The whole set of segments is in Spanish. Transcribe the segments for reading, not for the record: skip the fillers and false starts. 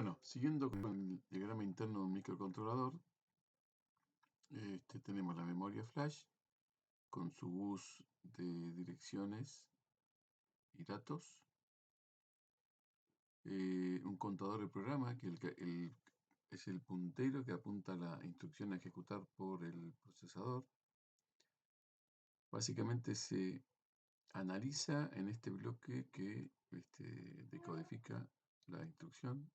Bueno, siguiendo con el diagrama interno de un microcontrolador, tenemos la memoria flash con su bus de direcciones y datos, un contador de programa que es el puntero que apunta a la instrucción a ejecutar por el procesador. Básicamente se analiza en este bloque que decodifica la instrucción.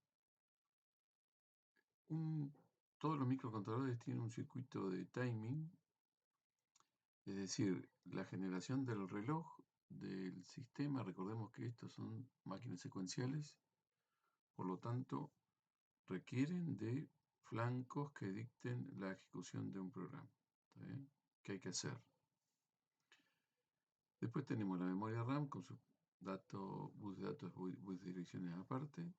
Todos los microcontroladores tienen un circuito de timing, es decir, la generación del reloj del sistema. Recordemos que estos son máquinas secuenciales, por lo tanto requieren de flancos que dicten la ejecución de un programa. ¿Está bien? ¿Qué hay que hacer? Después tenemos la memoria RAM con sus datos, bus de datos, bus de direcciones aparte.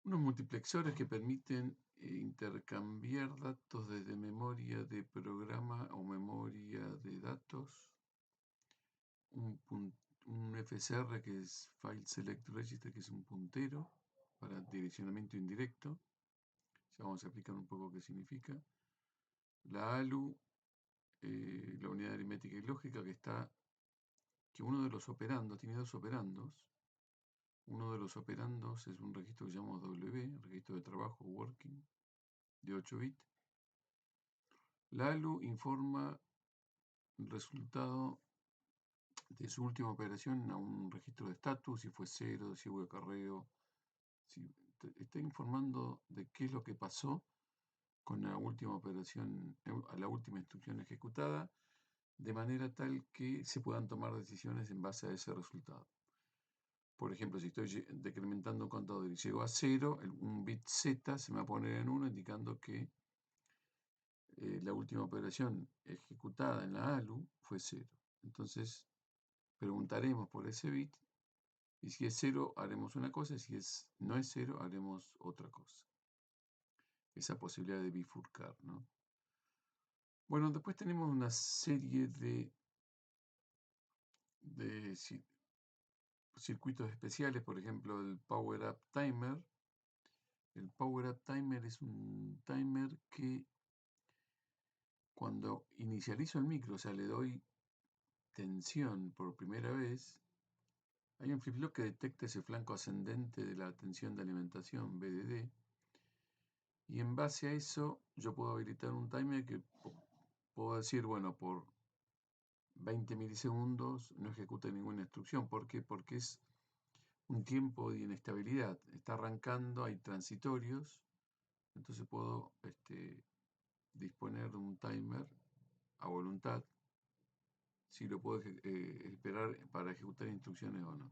Unos multiplexores que permiten intercambiar datos desde memoria de programa o memoria de datos. Un FSR que es File Select Register, que es un puntero para direccionamiento indirecto. Ya vamos a explicar un poco qué significa. La ALU, la unidad aritmética y lógica, que uno de los operandos, tiene dos operandos. Uno de los operandos es un registro que llamamos W, registro de trabajo, working, de 8 bits. La ALU informa el resultado de su última operación a un registro de estatus, si fue 0, si hubo acarreo, si está informando de qué es lo que pasó con la última operación, a la última instrucción ejecutada, de manera tal que se puedan tomar decisiones en base a ese resultado. Por ejemplo, si estoy decrementando un contador y llego a 0, un bit Z se me va a poner en 1, indicando que la última operación ejecutada en la ALU fue 0. Entonces, preguntaremos por ese bit, y si es 0 haremos una cosa, y si no es 0 haremos otra cosa. Esa posibilidad de bifurcar, ¿no? Bueno, después tenemos una serie de circuitos especiales, por ejemplo el Power Up Timer. El Power Up Timer es un timer que cuando inicializo el micro, o sea, le doy tensión por primera vez, hay un flip-flop que detecta ese flanco ascendente de la tensión de alimentación, BDD, y en base a eso yo puedo habilitar un timer que puedo decir, bueno, por 20 milisegundos no ejecute ninguna instrucción. ¿Por qué? Porque es un tiempo de inestabilidad. Está arrancando, hay transitorios, entonces puedo disponer de un timer a voluntad, si lo puedo esperar para ejecutar instrucciones o no.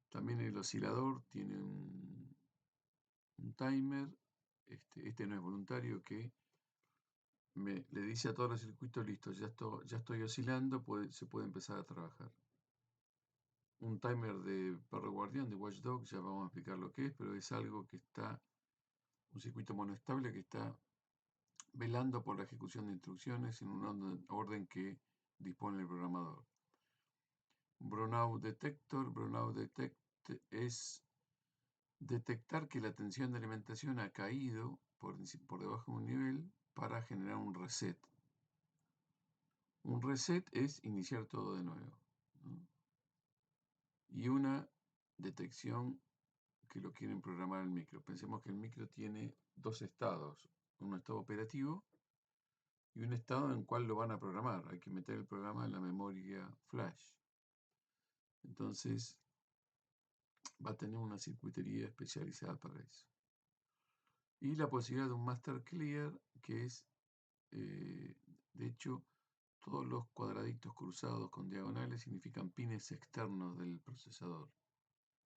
También el oscilador tiene un timer, este no es voluntario, que le dice a todos los circuitos, listo, ya estoy oscilando, se puede empezar a trabajar. Un timer de perro guardián, de watchdog, ya vamos a explicar lo que es, pero es algo que un circuito monoestable que está velando por la ejecución de instrucciones en un orden que dispone el programador. Brownout Detector. Brownout Detect es detectar que la tensión de alimentación ha caído por debajo de un nivel para generar un reset. Un reset es iniciar todo de nuevo, ¿no? Y una detección que lo quieren programar el micro. Pensemos que el micro tiene dos estados, un estado operativo y un estado en el cual lo van a programar. Hay que meter el programa en la memoria flash. Entonces va a tener una circuitería especializada para eso. Y la posibilidad de un master clear, que es, de hecho, todos los cuadraditos cruzados con diagonales significan pines externos del procesador.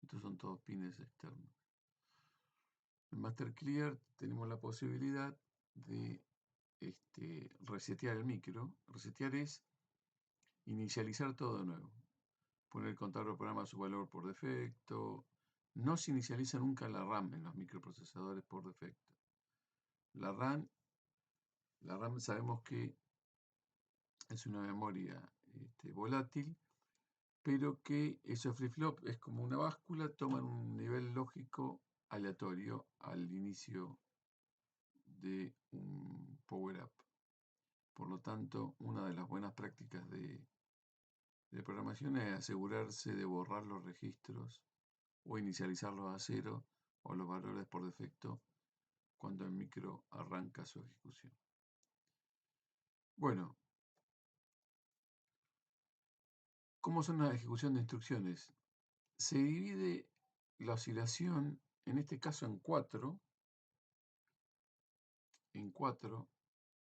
Estos son todos pines externos. En master clear tenemos la posibilidad de resetear el micro. Resetear es inicializar todo de nuevo. Poner el contador de programa a su valor por defecto. No se inicializa nunca la RAM en los microprocesadores por defecto. La RAM sabemos que es una memoria volátil pero que esos flip-flop es como una báscula, toman un nivel lógico aleatorio al inicio de un power-up. Por lo tanto, una de las buenas prácticas de programación es asegurarse de borrar los registros o inicializarlos a cero o los valores por defecto cuando el micro arranca su ejecución. Bueno, ¿cómo son la ejecución de instrucciones? Se divide la oscilación, en este caso en cuatro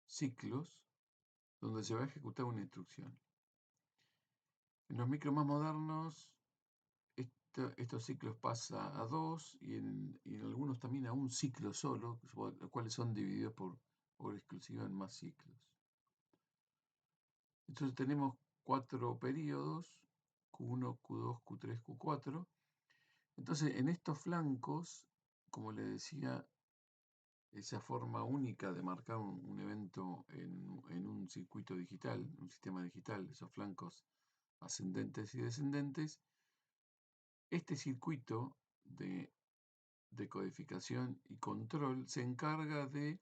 ciclos, donde se va a ejecutar una instrucción. En los micros más modernos, estos ciclos pasan a dos y en algunos también a un ciclo solo, los cuales son divididos por exclusiva en más ciclos. Entonces tenemos cuatro periodos, Q1, Q2, Q3, Q4. Entonces en estos flancos, como les decía, esa forma única de marcar un evento en un circuito digital, un sistema digital, esos flancos ascendentes y descendentes, este circuito de decodificación y control se encarga de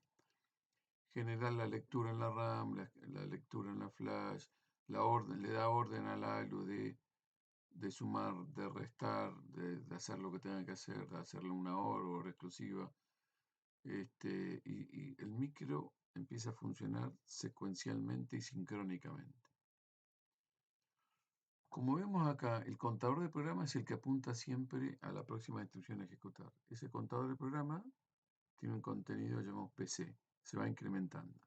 generar la lectura en la RAM, la lectura en la flash, le da orden al ALU de sumar, de restar, de hacer lo que tenga que hacer, de hacerle una OR exclusiva. Y el micro empieza a funcionar secuencialmente y sincrónicamente. Como vemos acá, el contador de programa es el que apunta siempre a la próxima instrucción a ejecutar. Ese contador de programa tiene un contenido llamado PC, se va incrementando.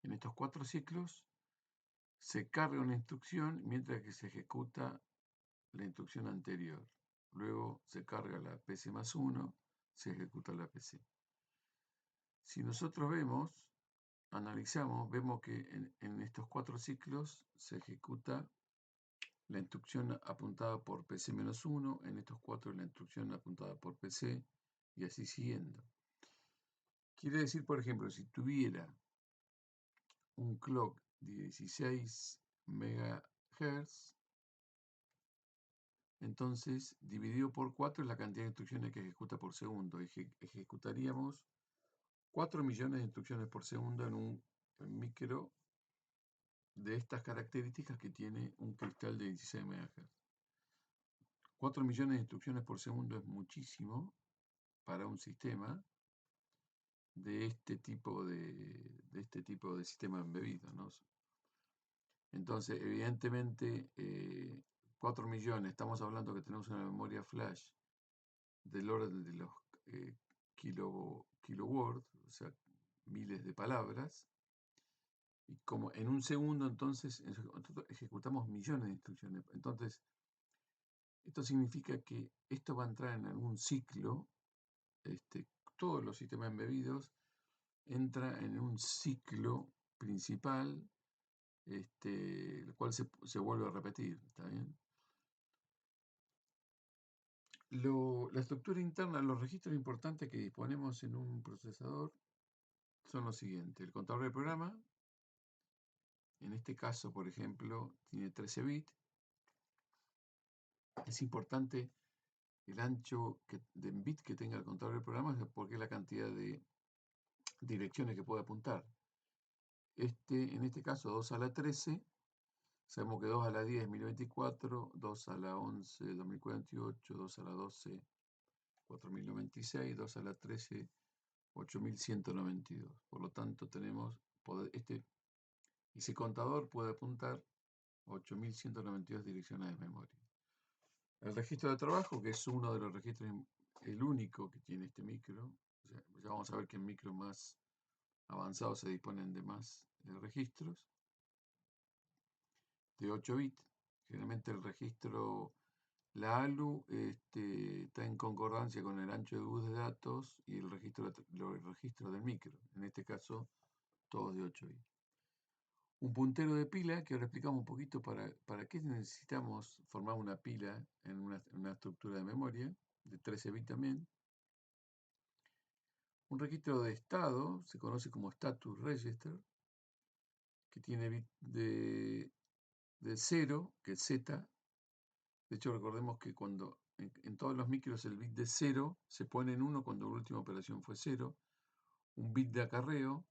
En estos cuatro ciclos se carga una instrucción mientras que se ejecuta la instrucción anterior. Luego se carga la PC más 1, se ejecuta la PC. Si nosotros analizamos, vemos que en estos cuatro ciclos se ejecuta la instrucción apuntada por PC-1, en estos cuatro la instrucción apuntada por PC y así siguiendo. Quiere decir, por ejemplo, si tuviera un clock de 16 MHz, entonces dividido por 4 es la cantidad de instrucciones que ejecuta por segundo. Ejecutaríamos 4 millones de instrucciones por segundo en un micro de estas características que tiene un cristal de 16 MHz. 4 millones de instrucciones por segundo es muchísimo para un sistema de este tipo de sistema embebido, ¿no? Entonces, evidentemente, 4 millones, estamos hablando que tenemos una memoria flash del orden de los kiloword, o sea, miles de palabras, y como en un segundo, entonces, nosotros ejecutamos millones de instrucciones. Entonces, esto significa que esto va a entrar en algún ciclo, todos los sistemas embebidos entra en un ciclo principal, el cual se vuelve a repetir, ¿está bien? La estructura interna, los registros importantes que disponemos en un procesador son los siguientes. El contador de programa, en este caso, por ejemplo, tiene 13 bits. Es importante el ancho de bit que tenga el contador de programa porque es la cantidad de direcciones que puede apuntar. En este caso, 2 a la 13, sabemos que 2 a la 10 es 1024, 2 a la 11 2048, 2 a la 12 4096, 2 a la 13 8192. Por lo tanto, tenemos ese contador puede apuntar 8192 direcciones de memoria. El registro de trabajo, que es uno de los registros, el único que tiene este micro, o sea, ya vamos a ver que en micros más avanzados se disponen de más registros, de 8 bits. Generalmente el registro, la ALU, está en concordancia con el ancho de bus de datos y el registro del micro, en este caso todos de 8 bits. Un puntero de pila, que ahora explicamos un poquito para qué necesitamos formar una pila en una estructura de memoria, de 13 bits también. Un registro de estado, se conoce como status register, que tiene bits de 0, que es Z. De hecho, recordemos que cuando en todos los micros el bit de 0 se pone en 1 cuando la última operación fue 0. Un bit de acarreo.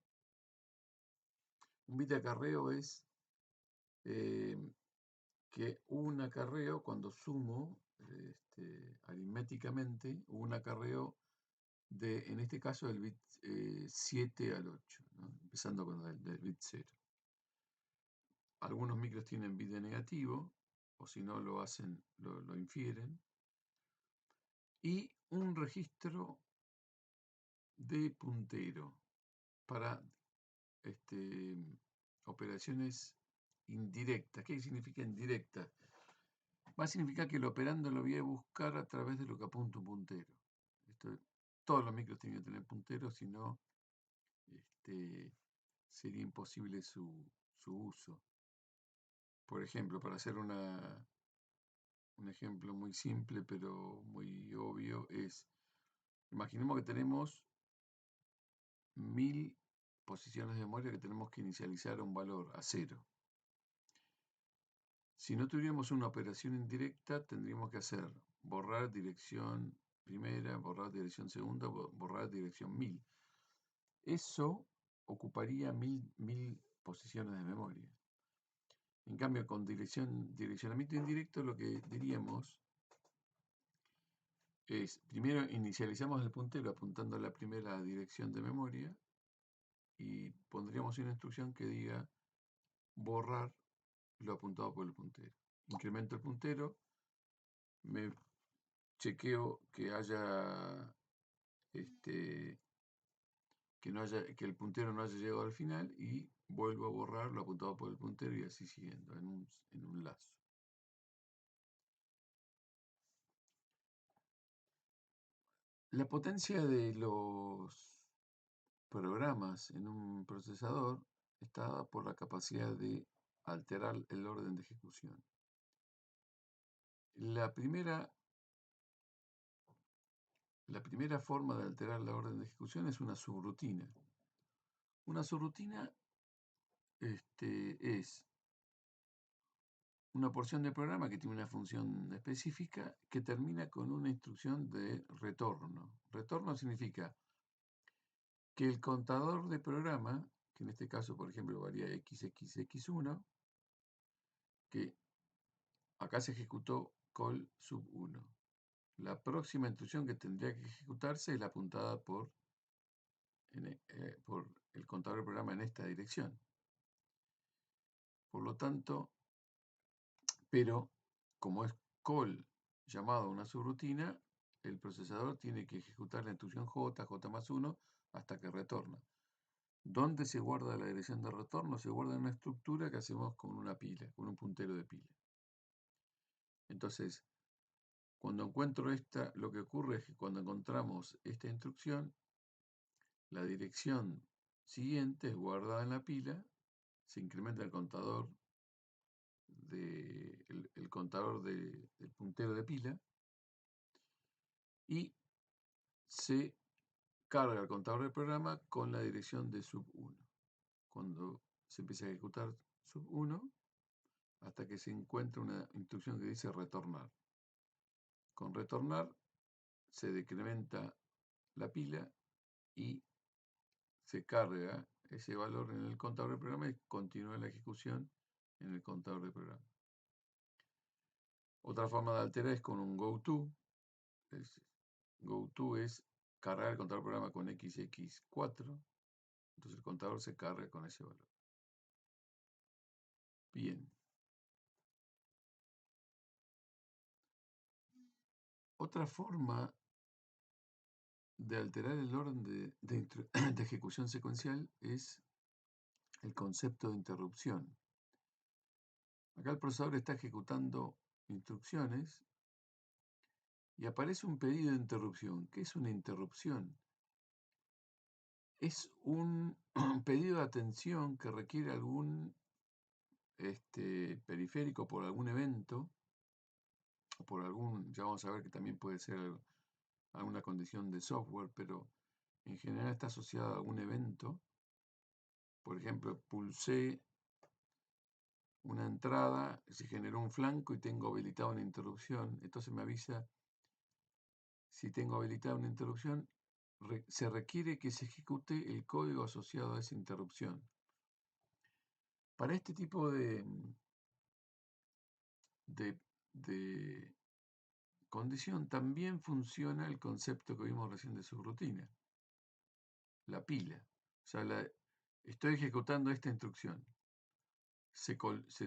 Un bit de acarreo es que un acarreo, cuando sumo aritméticamente, un acarreo de, en este caso, del bit 7 al 8, ¿no? Empezando con el del bit 0. Algunos micros tienen bit de negativo, o si no lo hacen, lo infieren. Y un registro de puntero para operaciones indirectas. ¿Qué significa indirecta? Va a significar que el operando lo voy a buscar a través de lo que apunta un puntero. Todos los micros tienen que tener punteros, si no sería imposible su uso. Por ejemplo, para hacer un ejemplo muy simple pero muy obvio es, imaginemos que tenemos 1000 posiciones de memoria que tenemos que inicializar a un valor, a 0. Si no tuviéramos una operación indirecta, tendríamos que hacer borrar dirección primera, borrar dirección segunda, borrar dirección 1000. Eso ocuparía 1000 posiciones de memoria. En cambio, con direccionamiento indirecto, lo que diríamos es, primero inicializamos el puntero apuntando a la primera dirección de memoria y pondríamos una instrucción que diga borrar lo apuntado por el puntero. Incremento el puntero, me chequeo que haya que el puntero no haya llegado al final y vuelvo a borrar lo apuntado por el puntero y así siguiendo en un lazo. La potencia de los programas en un procesador está dada por la capacidad de alterar el orden de ejecución. La primera forma de alterar la orden de ejecución es una subrutina. Una subrutina es una porción de programa que tiene una función específica que termina con una instrucción de retorno. Retorno significa que el contador de programa, que en este caso, por ejemplo, varía xxx1, que acá se ejecutó call sub 1. La próxima instrucción que tendría que ejecutarse es la apuntada por el contador de programa en esta dirección. Por lo tanto, pero como es call llamado a una subrutina, el procesador tiene que ejecutar la instrucción j más 1 hasta que retorna. ¿Dónde se guarda la dirección de retorno? Se guarda en una estructura que hacemos con una pila, con un puntero de pila. Entonces, cuando encuentro lo que ocurre es que cuando encontramos esta instrucción, la dirección siguiente es guardada en la pila, se incrementa el contador del puntero de pila y se carga el contador del programa con la dirección de sub 1. Cuando se empieza a ejecutar sub 1, hasta que se encuentra una instrucción que dice retornar. Con retornar se decrementa la pila y se carga ese valor en el contador del programa y continúa la ejecución en el contador del programa. Otra forma de alterar es con un goto. Goto es cargar el contador del programa con xx4. Entonces el contador se carga con ese valor. Bien. Otra forma de alterar el orden de ejecución secuencial es el concepto de interrupción. Acá el procesador está ejecutando instrucciones y aparece un pedido de interrupción. ¿Qué es una interrupción? Es un pedido de atención que requiere algún periférico por algún evento, o por ya vamos a ver que también puede ser alguna condición de software, pero en general está asociado a algún evento. Por ejemplo, pulsé una entrada, se generó un flanco y tengo habilitada una interrupción. Entonces me avisa si tengo habilitada una interrupción, se requiere que se ejecute el código asociado a esa interrupción. Para este tipo de condición también funciona el concepto que vimos recién de subrutina, la pila. O sea, estoy ejecutando esta instrucción. Se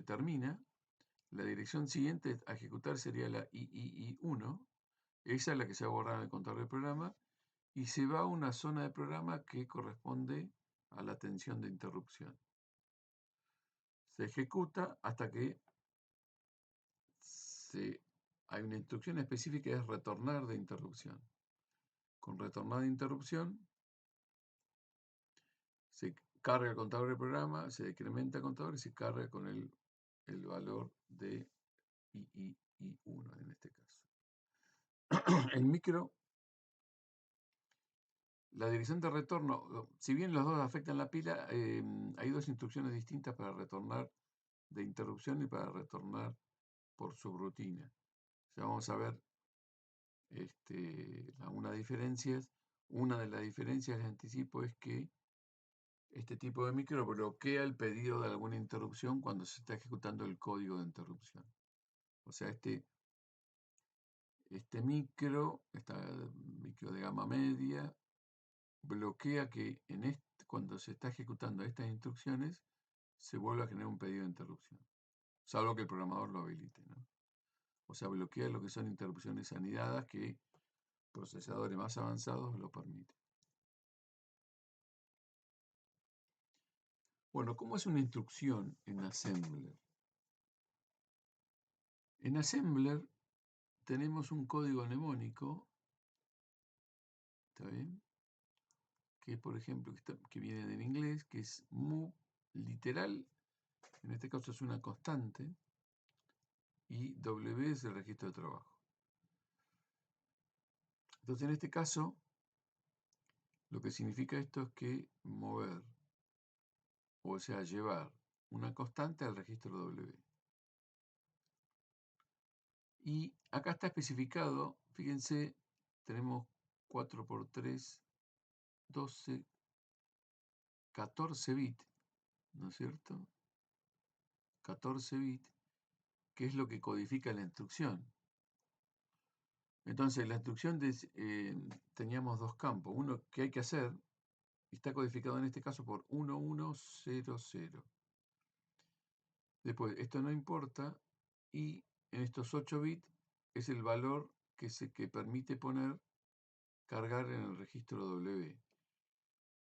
termina, la dirección siguiente a ejecutar sería la III1, esa es la que se va a borrar en el contador del programa, y se va a una zona de programa que corresponde a la atención de interrupción. Se ejecuta hasta que hay una instrucción específica que es retornar de interrupción. Con retornar de interrupción se carga el contador del programa, se decrementa el contador y se carga con el valor de II1 en este caso. El micro, la dirección de retorno, si bien los dos afectan la pila, hay dos instrucciones distintas para retornar de interrupción y para retornar por subrutina. Ya vamos a ver algunas diferencias. Una de las diferencias, les anticipo, es que este tipo de micro bloquea el pedido de alguna interrupción cuando se está ejecutando el código de interrupción. O sea, este micro de gama media, bloquea que cuando se está ejecutando estas instrucciones se vuelva a generar un pedido de interrupción, salvo que el programador lo habilite, ¿no? O sea, bloquea lo que son interrupciones anidadas que procesadores más avanzados lo permiten. Bueno, ¿cómo es una instrucción en Assembler? En Assembler tenemos un código mnemónico, ¿está bien? Que, por ejemplo, que viene del inglés, que es move, literal, en este caso es una constante, y W es el registro de trabajo. Entonces, en este caso, lo que significa esto es que mover, o sea, llevar una constante al registro W. Y acá está especificado, fíjense, tenemos 4 por 3, 12, 14 bits, ¿no es cierto? 14 bits, que es lo que codifica la instrucción. Entonces, la instrucción teníamos dos campos. Uno que hay que hacer, está codificado en este caso por 1100. Después, esto no importa, y en estos 8 bits es el valor que permite cargar en el registro W.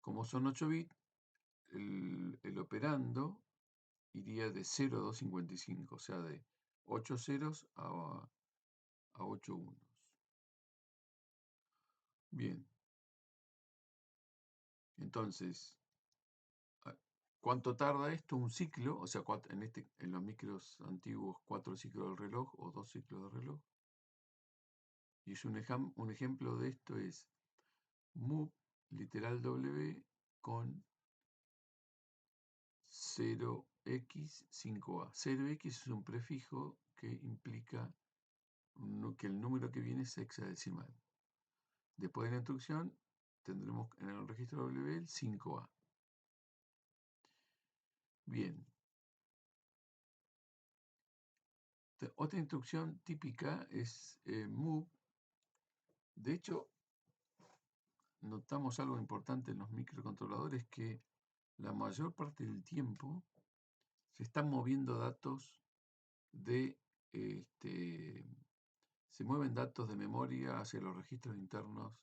Como son 8 bits, el operando iría de 0 a 255, o sea, de 8 ceros a 8 unos. Bien, entonces, ¿cuánto tarda esto? Un ciclo, o sea, en los micros antiguos, 4 ciclos del reloj o 2 ciclos del reloj. Y es un ejemplo de esto es move, literal W, con 0x5a. 0x es un prefijo que implica que el número que viene es hexadecimal. Después de la instrucción, tendremos en el registro W el 5a. Bien. Otra instrucción típica es move. De hecho, notamos algo importante en los microcontroladores, que la mayor parte del tiempo se están moviendo datos se mueven datos de memoria hacia los registros internos,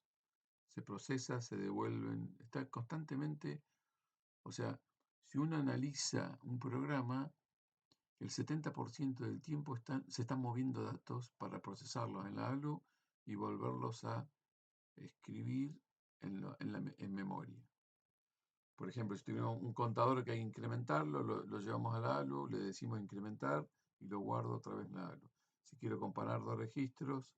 se procesa, se devuelven, está constantemente, o sea, si uno analiza un programa, el 70% del tiempo se están moviendo datos para procesarlos en la ALU y volverlos a escribir en memoria. Por ejemplo, si tenemos un contador que hay que incrementarlo, lo llevamos a la ALU, le decimos incrementar y lo guardo otra vez en la ALU. Si quiero comparar dos registros,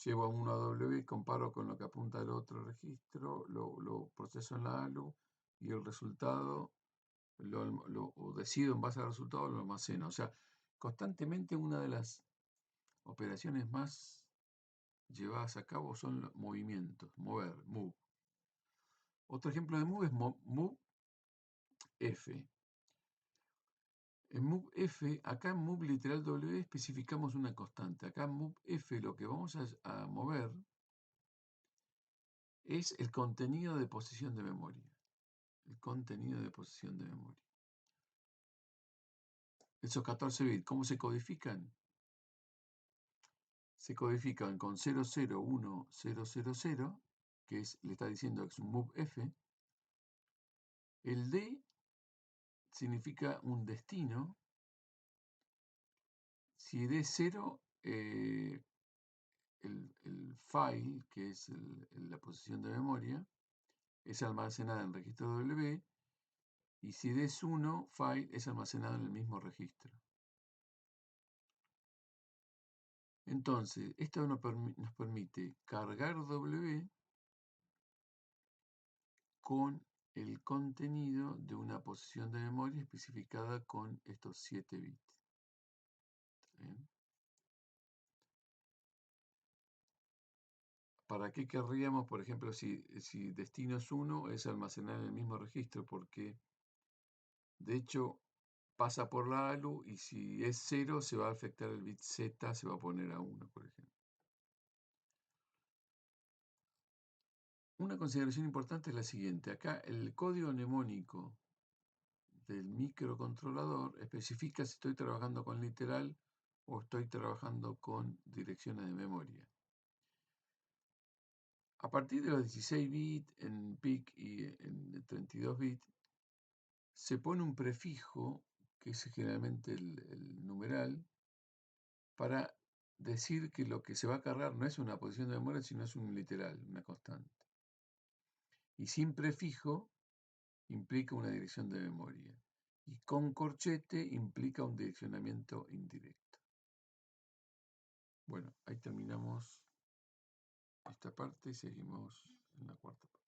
llevo a uno a W, comparo con lo que apunta el otro registro, lo proceso en la ALU y el resultado o decido en base al resultado, lo almaceno. O sea, constantemente una de las operaciones más llevadas a cabo son los movimientos, mover, move. Otro ejemplo de move es move F. En move F, acá en move literal W especificamos una constante. Acá en move F lo que vamos a mover es el contenido de posición de memoria. El contenido de posición de memoria. Esos 14 bits, ¿cómo se codifican? Se codifican con 001000, que le está diciendo que es un move F. El D significa un destino. Si D es 0, el file, que es la posición de memoria, es almacenada en el registro W, y si D es 1, file es almacenado en el mismo registro. Entonces, esto nos permite cargar W con el contenido de una posición de memoria especificada con estos 7 bits. ¿Bien? ¿Para qué querríamos, por ejemplo, si destino es 1, es almacenar en el mismo registro? Porque, de hecho, pasa por la ALU y si es 0, se va a afectar el bit Z, se va a poner a 1, por ejemplo. Una consideración importante es la siguiente. Acá el código mnemónico del microcontrolador especifica si estoy trabajando con literal o estoy trabajando con direcciones de memoria. A partir de los 16 bits en PIC y en 32 bits, se pone un prefijo, que es generalmente el numeral, para decir que lo que se va a cargar no es una posición de memoria, sino es un literal, una constante. Y sin prefijo implica una dirección de memoria. Y con corchete implica un direccionamiento indirecto. Bueno, ahí terminamos esta parte y seguimos en la cuarta parte.